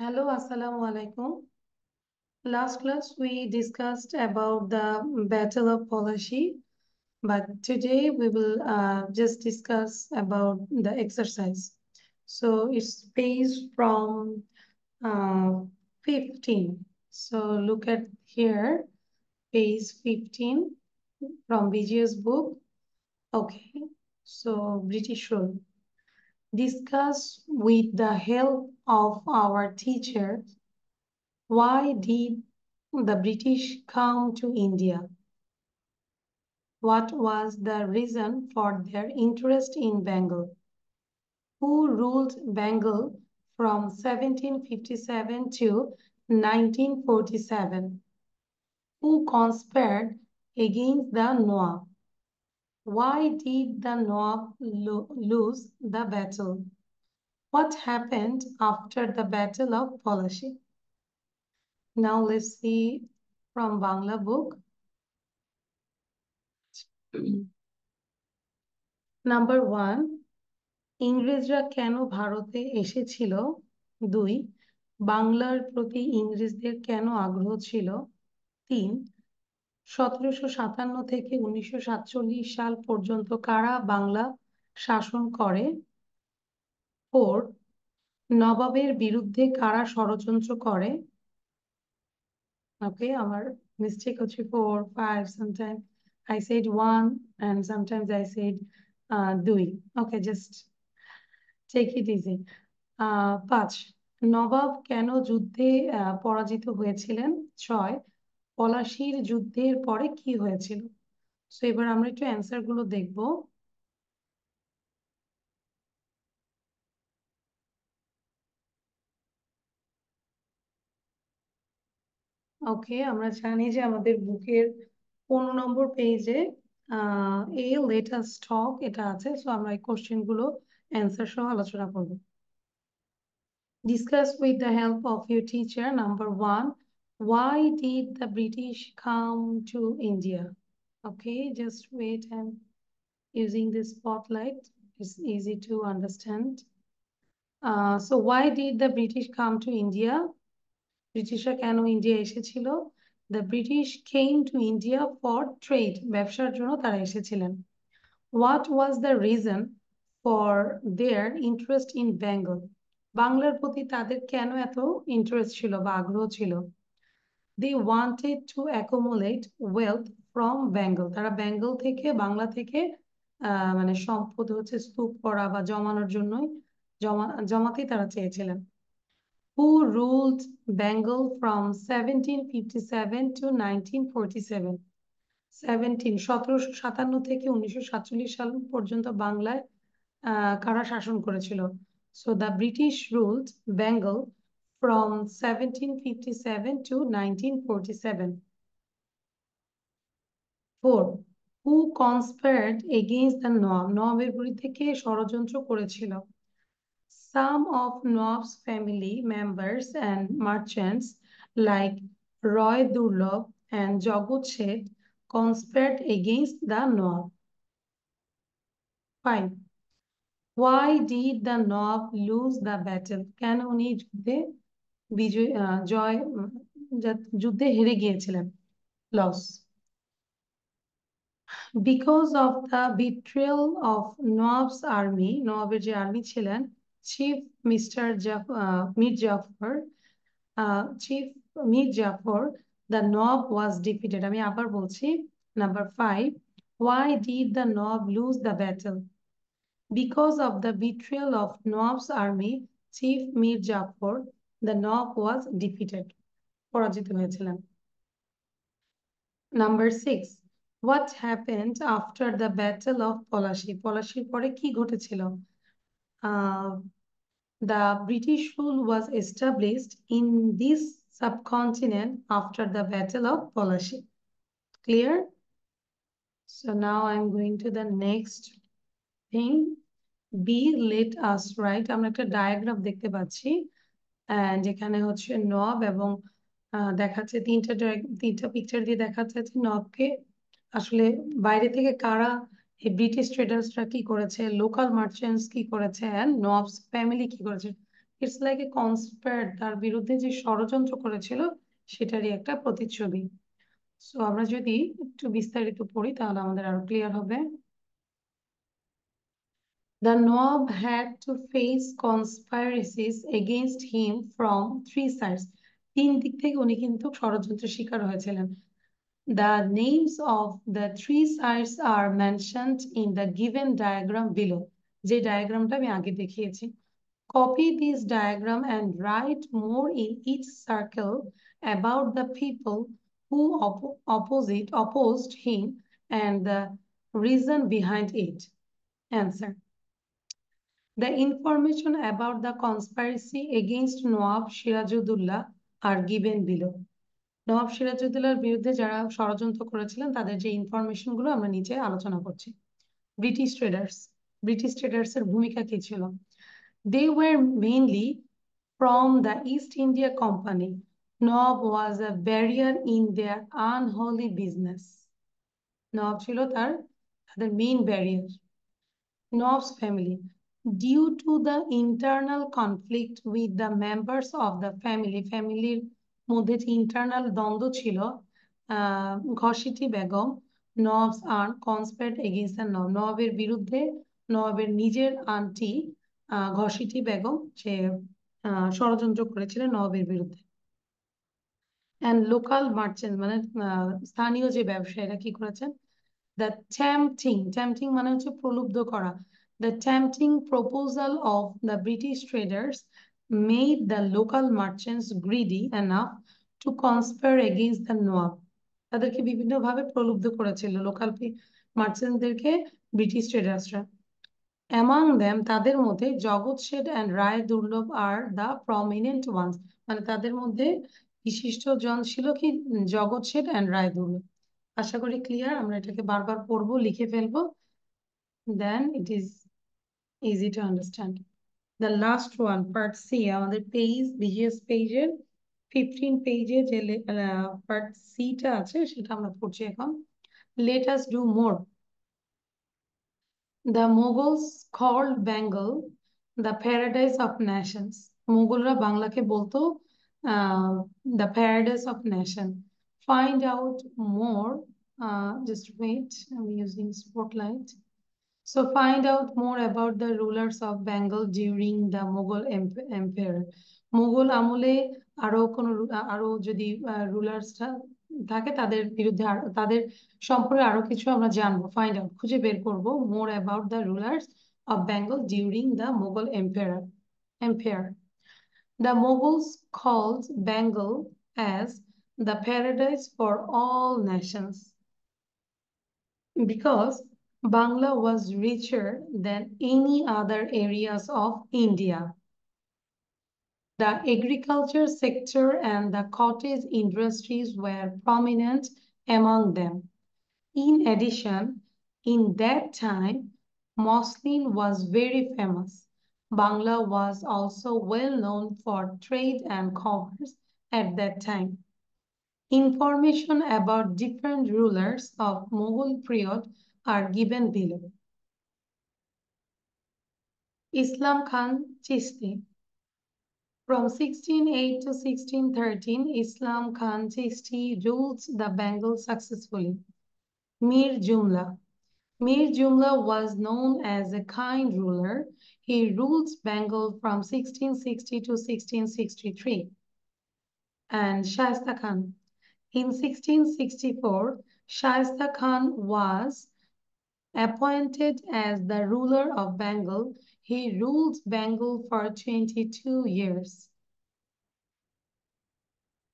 Hello, Assalamu alaikum. Last class we discussed about the Battle of Polashi, but today we will just discuss about the exercise. So it's page from uh, 15. So look at here, page 15 from BGS book. Okay, so British rule. Discuss with the help of our teacher. Why did the British come to India? What was the reason for their interest in Bengal? Who ruled Bengal from 1757 to 1947? Who conspired against the Nawab? Why did the Nawab lose the battle? What happened after the Battle of Polashi? Now let's see from Bangla book. Number one, ইংরেজরা কেন ভারতে এসেছিল? 2, বাংলার প্রতি ইংরেজদের কেন আগ্রহ ছিল? 3, 1757 থেকে 1947 সাল পর্যন্ত কারা বাংলা শাসন করে? 4, নবাবের বিরুদ্ধে কারা ষড়যন্ত্র করে? ওকে, আমার মিস্টেক হচ্ছে 4, 5, sometimes I said 1 and sometimes I said 2. Okay, just take it easy. 5, নবাব কেন যুদ্ধে পরাজিত হয়েছিলেন? 6, পলাশীর যুদ্ধের পরে কি হয়েছিল? সো এবার আমরা একটু অ্যান্সার গুলো দেখবো। ওকে, আমরা জানি যে আমাদের বুকের 15 নম্বর পেজে এ লেট আস টক এটা আছে। সো আমরা এই কোশ্চেন গুলো অ্যান্সার সহ আলোচনা করবো। Discuss with the help of your teacher. Number 1, why did the British come to India? Okay, just wait and using the spotlight, it's easy to understand. So why did the British come to India? ব্রিটিশরা কেন India এসেছিল? The British came to India for trade. ব্যবসার জন্য তারা এসেছিলেন। What was the reason for their interest in Bengal? বাংলার প্রতি তাদের কেন এত ইন্টারেস্ট ছিল বা আগ্রহ ছিল? They wanted to accumulate wealth from Bengal. তারা বেঙ্গল থেকে বাংলা থেকে মানে সম্পদ হচ্ছে স্তূপ করা বা জমানোর জন্যই জমাতেই তারা চেয়েছিলেন। Who ruled Bengal from 1757 to 1947? 1757 থেকে 1947 সাল পর্যন্ত বাংলায় কারা শাসন করেছিল? So the British ruled Bengal from 1757 to 1947. 4, who conspired against the Nawab? নবাবের বিরুদ্ধে কে ষড়যন্ত্র করেছিল? Some of Nawab's family members and merchants like Roy Durlab and Jagat Seth conspired against the Nawab. 5, why did the Nawab lose the battle? কেন উনি যুদ্ধে হেরে গিয়েছিলেন? Loss. Because of the betrayal of Nawab's army, নবাবের যে army ছিলেন, Chief Mir Jafar, the Nawab was defeated. আমি আবার বলছি। Number 5, why did the Nawab lose the battle? Because of the betrayal of Nawab's army, Chief Mir Jafar, the Nawab was defeated. পরাজিত হয়েছিলেন। Number 6, what happened after the Battle of Polashi? পলাশির পরে কি ঘটেছিল? The British rule was established in this subcontinent after the Battle of Polashi. Clear? So now I'm going to the next thing. B, let us write. আমরা একটা diagram দেখতে পাচ্ছি and এখানে হচ্ছে নব এবং দেখাচ্ছে তিনটা পিকচার দিয়ে দেখাচ্ছে যে নবকে আসলে বাইরে থেকে কারা এই ব্রিটিশ ট্রেডার্সরা কি করেছে, লোকাল মার্চেন্টস কি করেছে, এন্ড নবস ফ্যামিলি কি করেছে, ইটস লাইক এ কনস্পায়ার, তার বিরুদ্ধে যে ষড়যন্ত্র করেছিল সেটারই একটা প্রতিচ্ছবি। সো আমরা যদি একটু বিস্তারিত পড়ি তাহলে আমাদের আরো ক্লিয়ার হবে। The Nawab had to face conspiracies against him from three sides. তিন দিক থেকে উনি কিন্তু ষড়যন্ত্রের শিকার হয়েছিলেন। The names of the three sides are mentioned in the given diagram below. যে ডায়াগ্রামটা আমি আগে দেখিয়েছি। Copy this diagram and write more in each circle about the people who opposed him and the reason behind it. Answer. The information about the conspiracy against Nawab Sirajuddaulah are given below. নবাব সিরাজউদ্দৌলার বিরুদ্ধে যারা ষড়যন্ত্র করেছিলেন তাদের যে information গুলো আমরা নিচে আলোচনা করছি। ব্রিটিশ ট্রেডার্স এর ভূমিকা কি ছিল? They were mainly from the East India Company. Nawab was a barrier in their unholy business. নবাব ছিল তাদের main barrier. Nawab's family. Due to the internal conflict with the members of the family, ফ্যামিলির মধ্যে যে internal দ্বন্দ্ব ছিল, Ghaseti Begum, নওয়াবস aunt conspired against the Nawab, নওয়াবের বিরুদ্ধে নওয়াবের নিজের aunty Ghaseti Begum সে ষড়যন্ত্র করেছিলেন নওয়াবের বিরুদ্ধে। অ্যান্ড লোকাল মার্চেন্ট মানে স্থানীয় যে ব্যবসায়ীরা কি করেছেন? The tempting মানে হচ্ছে প্রলুব্ধ করা। The tempting proposal of the British traders made the local merchants greedy enough to conspire against the Nawab. তাদেরকে বিভিন্নভাবে প্রলুব্ধ করেছিল লোকাল মার্চেন্টদেরকে ব্রিটিশ ট্রেডার্সরা। Among them তাদের মধ্যে জগৎ শেঠ and রায় দুর্লভ are the prominent ones. মানে তাদের মধ্যে বিশিষ্ট জন ছিল কি জগৎ শেঠ and রায় দুর্লভ। আশা করি ক্লিয়ার। আমরা এটাকে বারবার পড়বো, লিখে ফেলবো, then it is easy to understand. The last one, part C, আমাদের পেজ বিজিএস পেজের 15 পেজে যে পার্ট সি টা আছে সেটা আমরা পড়ছি এখন। Let us do more. The Mughals called Bengal the paradise of nations. মুঘলরা বাংলাকে বলতো the paradise of nation. Find out more. Just wait, I'm using spotlight. So find out more about the rulers of Bengal during the Mughal Empire. Mughal আমলে আরো যদি রুলার্সরা থাকে তাদের বিরুদ্ধে তাদের সম্পর্কে আরো কিছু আমরা জানবো, ফাইন্ড আউট খুঁজে বের করব more about the rulers of Bengal during the Mughal empire. The Mughals called Bengal as the paradise for all nations because Bangla was richer than any other areas of India. The agriculture sector and the cottage industries were prominent among them. In addition, in that time, muslin was very famous. Bangla was also well known for trade and commerce at that time. Information about different rulers of Mughal period are given below. Islam Khan Chishti. From 1608 to 1613, Islam Khan Chishti ruled the Bengal successfully. Mir Jumla. Mir Jumla was known as a kind ruler. He ruled Bengal from 1660 to 1663. And Shaista Khan. In 1664, Shaista Khan was appointed as the ruler of Bengal. He ruled Bengal for 22 years.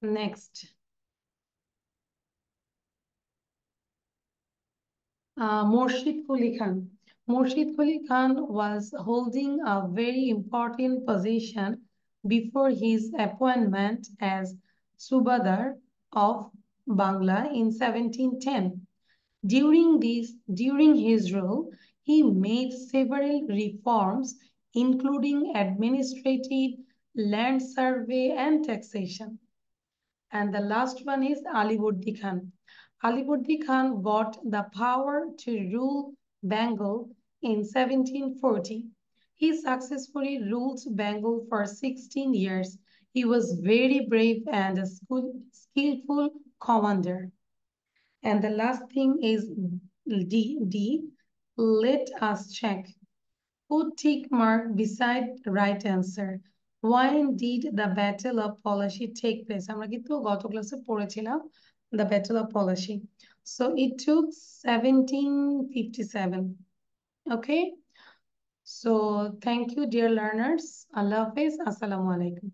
Next. Murshid Quli Khan. Murshid Quli Khan was holding a very important position before his appointment as Subadar of Bangla in 1710. During his rule, he made several reforms, including administrative, land survey, and taxation. And the last one is Alivardi Khan. Alivardi Khan got the power to rule Bengal in 1740. He successfully ruled Bengal for 16 years. He was very brave and a skillful commander. And the last thing is D. Let us check. Put tick mark beside right answer. When did the Battle of Polashi take place? আমরা কিন্তু গত ক্লাসে পড়েছিলাম the Battle of Polashi. So it took 1757. Okay. So thank you, dear learners. Allah Hafiz. Assalamu alaikum.